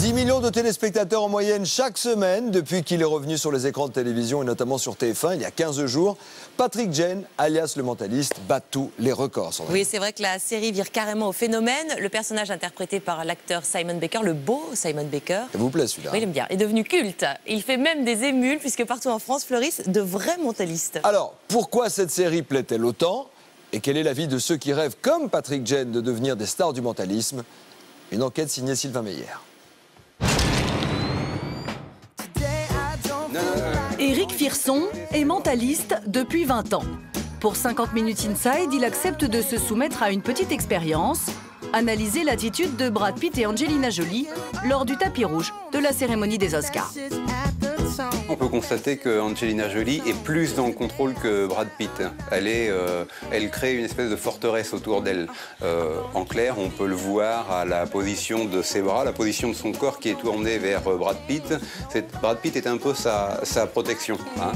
10 millions de téléspectateurs en moyenne chaque semaine depuis qu'il est revenu sur les écrans de télévision et notamment sur TF1 il y a 15 jours. Patrick Jane, alias le mentaliste, bat tous les records. Oui, c'est vrai que la série vire carrément au phénomène. Le personnage interprété par l'acteur Simon Baker, le beau Simon Baker. Ça vous plaît celui-là? Oui, il aime bien. Est devenu culte. Il fait même des émules puisque partout en France fleurissent de vrais mentalistes. Alors, pourquoi cette série plaît-elle autant? Et quel est l'avis de ceux qui rêvent, comme Patrick Jane, de devenir des stars du mentalisme? Une enquête signée Sylvain Meyer. Éric Firson est mentaliste depuis 20 ans. Pour 50 Minutes Inside, il accepte de se soumettre à une petite expérience, analyser l'attitude de Brad Pitt et Angelina Jolie lors du tapis rouge de la cérémonie des Oscars. On peut constater que Angelina Jolie est plus dans le contrôle que Brad Pitt. Elle crée une espèce de forteresse autour d'elle. En clair, on peut le voir à la position de ses bras, la position de son corps qui est tournée vers Brad Pitt. Brad Pitt est un peu sa protection. Hein.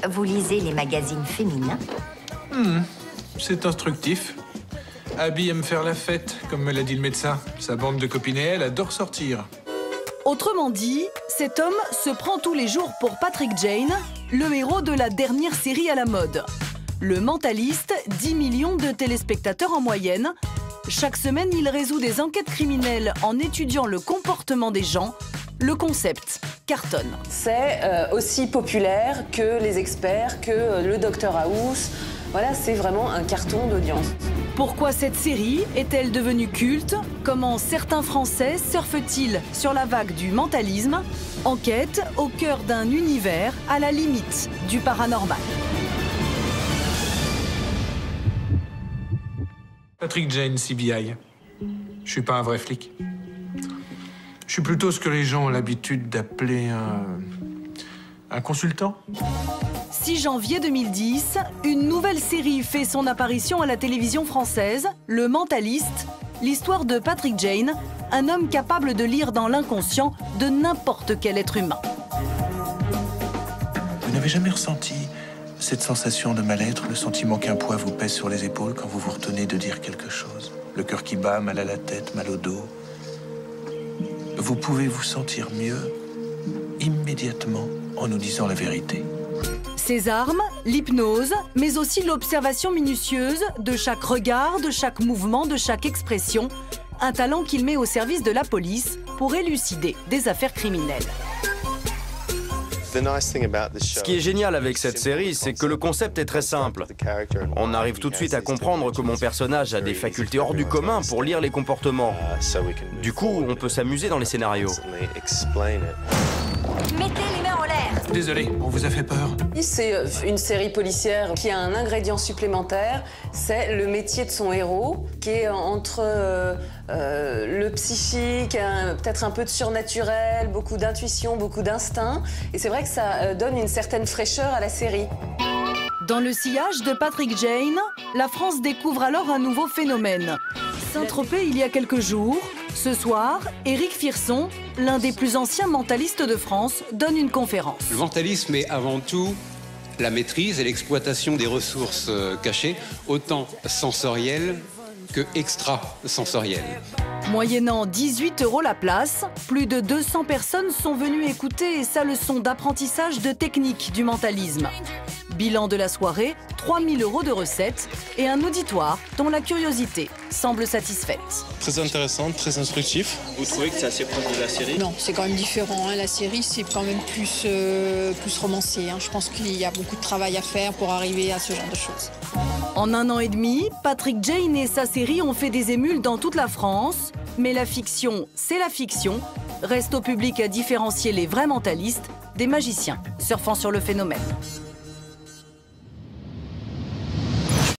Vous lisez les magazines féminins? C'est instructif. Abby aime faire la fête, comme me l'a dit le médecin. Sa bande de copines et elle adore sortir. Autrement dit, cet homme se prend tous les jours pour Patrick Jane, le héros de la dernière série à la mode. Le mentaliste, 10 millions de téléspectateurs en moyenne. Chaque semaine, il résout des enquêtes criminelles en étudiant le comportement des gens. Le concept cartonne. C'est aussi populaire que les experts, que le Dr House. Voilà, c'est vraiment un carton d'audience. Pourquoi cette série est-elle devenue culte? Comment certains Français surfent-ils sur la vague du mentalisme? Enquête au cœur d'un univers à la limite du paranormal. Patrick Jane, CBI. Je suis pas un vrai flic. Je suis plutôt ce que les gens ont l'habitude d'appeler un consultant. 6 janvier 2010, une nouvelle série fait son apparition à la télévision française, Le Mentaliste, l'histoire de Patrick Jane, un homme capable de lire dans l'inconscient de n'importe quel être humain. Vous n'avez jamais ressenti cette sensation de mal-être, le sentiment qu'un poids vous pèse sur les épaules quand vous vous retenez de dire quelque chose? Le cœur qui bat, mal à la tête, mal au dos. Vous pouvez vous sentir mieux immédiatement en nous disant la vérité. Ses armes, l'hypnose, mais aussi l'observation minutieuse de chaque regard, de chaque mouvement, de chaque expression. Un talent qu'il met au service de la police pour élucider des affaires criminelles. Ce qui est génial avec cette série, c'est que le concept est très simple. On arrive tout de suite à comprendre que mon personnage a des facultés hors du commun pour lire les comportements. Du coup, on peut s'amuser dans les scénarios. Mettez les mains en l'air! Désolé, on vous a fait peur. C'est une série policière qui a un ingrédient supplémentaire, c'est le métier de son héros, qui est entre le psychique, peut-être un peu de surnaturel, beaucoup d'intuition, beaucoup d'instinct. Et c'est vrai que ça donne une certaine fraîcheur à la série. Dans le sillage de Patrick Jane, la France découvre alors un nouveau phénomène. Saint-Tropez il y a quelques jours. Ce soir, Éric Firson, l'un des plus anciens mentalistes de France, donne une conférence. Le mentalisme est avant tout la maîtrise et l'exploitation des ressources cachées, autant sensorielles que extrasensorielles. Moyennant 18 € la place, plus de 200 personnes sont venues écouter sa leçon d'apprentissage de technique du mentalisme. Bilan de la soirée, 3 000 € de recettes et un auditoire dont la curiosité semble satisfaite. Très intéressant, très instructif. Vous trouvez que c'est assez proche de la série? Non, c'est quand même différent. Hein. La série, c'est quand même plus romancé. Hein. Je pense qu'il y a beaucoup de travail à faire pour arriver à ce genre de choses. En 1 an et demi, Patrick Jane et sa série ont fait des émules dans toute la France. Mais la fiction, c'est la fiction. Reste au public à différencier les vrais mentalistes des magiciens surfant sur le phénomène.